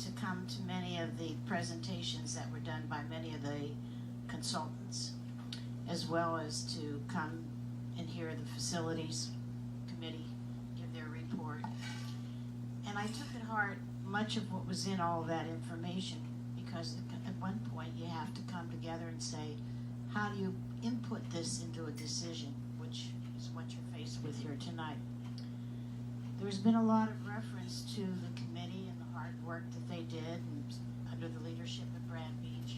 to come to many of the presentations that were done by many of the consultants, as well as to come and hear the facilities committee give their report. And I took at heart much of what was in all of that information, because at one point you have to come together and say, how do you input this into a decision, which is what you're faced with here tonight. There's been a lot of reference to the committee and the hard work that they did and under the leadership of Brad Beach.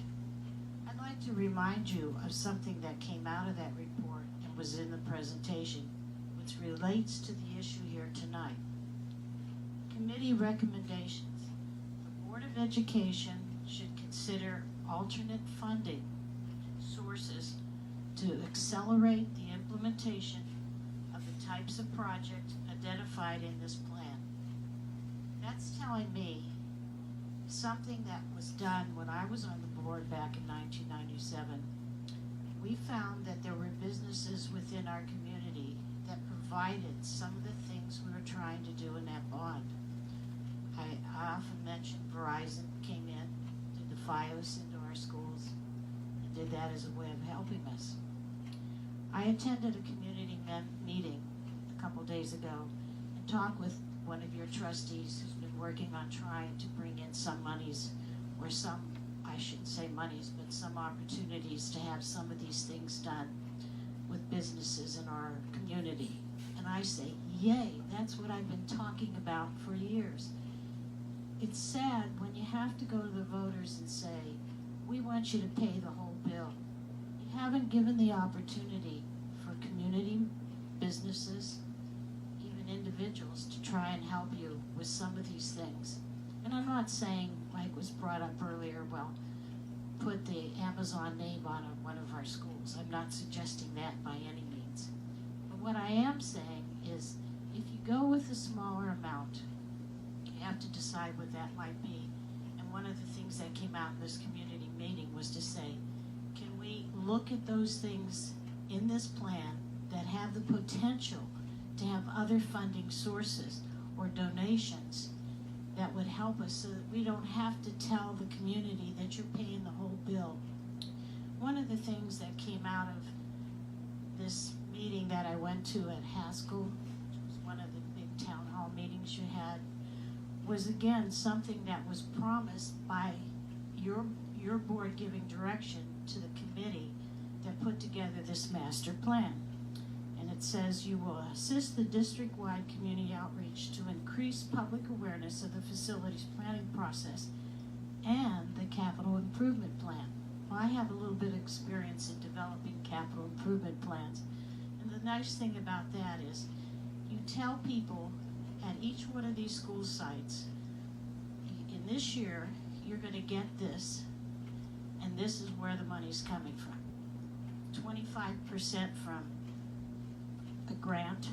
I'd like to remind you of something that came out of that report and was in the presentation, which relates to the issue here tonight. Committee recommendations. The Board of Education should consider alternate funding sources to accelerate the implementation of the types of projects identified in this plan. That's telling me something that was done when I was on the board back in 1997. We found that there were businesses within our community that provided some of the things we were trying to do in that bond. I often mention Verizon came in, did the FiOS into our schools, and did that as a way of helping us. I attended a community meeting a couple days ago and talked with one of your trustees who's been working on trying to bring in some monies, or some, I shouldn't say monies, but some opportunities to have some of these things done with businesses in our community. And I say, yay, that's what I've been talking about for years. It's sad when you have to go to the voters and say, we want you to pay the whole bill. You haven't given the opportunity for community, businesses, even individuals to try and help you with some of these things. And I'm not saying, like was brought up earlier, well, put the Amazon name on one of our schools. I'm not suggesting that by any means. But what I am saying is, if you go with a smaller amount, you have to decide what that might be. And one of the things that came out in this community meeting was to say, can we look at those things in this plan that have the potential to have other funding sources or donations that would help us, so that we don't have to tell the community that you're paying the whole bill. One of the things that came out of this meeting that I went to at Haskell, which was one of the big town hall meetings you had, was again something that was promised by your board giving direction to the committee that put together this master plan. And it says, you will assist the district-wide community outreach to increase public awareness of the facilities planning process and the capital improvement plan. Well, I have a little bit of experience in developing capital improvement plans. And the nice thing about that is you tell people at each one of these school sites, in this year, you're going to get this, and this is where the money's coming from. 25% from a grant,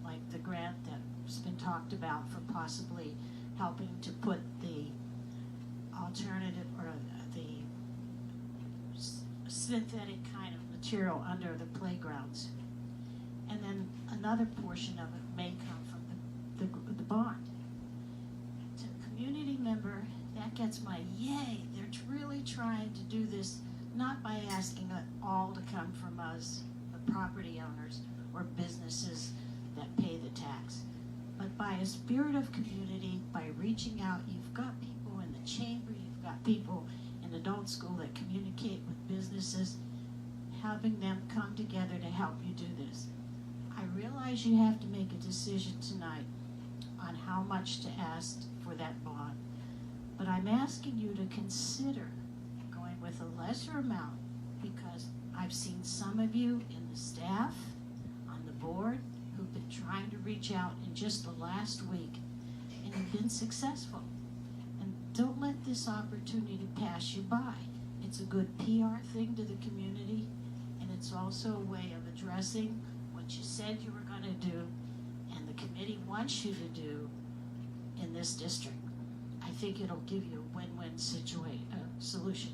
like the grant that's been talked about for possibly helping to put the alternative or the synthetic kind of material under the playgrounds. And then another portion of it may come from the bond. To a community member, that gets my yay. They're really trying to do this, not by asking it all to come from us, the property owners or businesses that pay the tax, but by a spirit of community, by reaching out. You've got people in the chamber, you've got people in adult school that communicate with businesses, having them come together to help you do this. I realize you have to make a decision tonight on how much to ask for that bond, but I'm asking you to consider going with a lesser amount, because I've seen some of you in the staff, on the board, who've been trying to reach out in just the last week and have been successful. And don't let this opportunity pass you by. It's a good PR thing to the community, and it's also a way of addressing what you said you were going to do and the committee wants you to do in this district. I think it'll give you a win-win solution.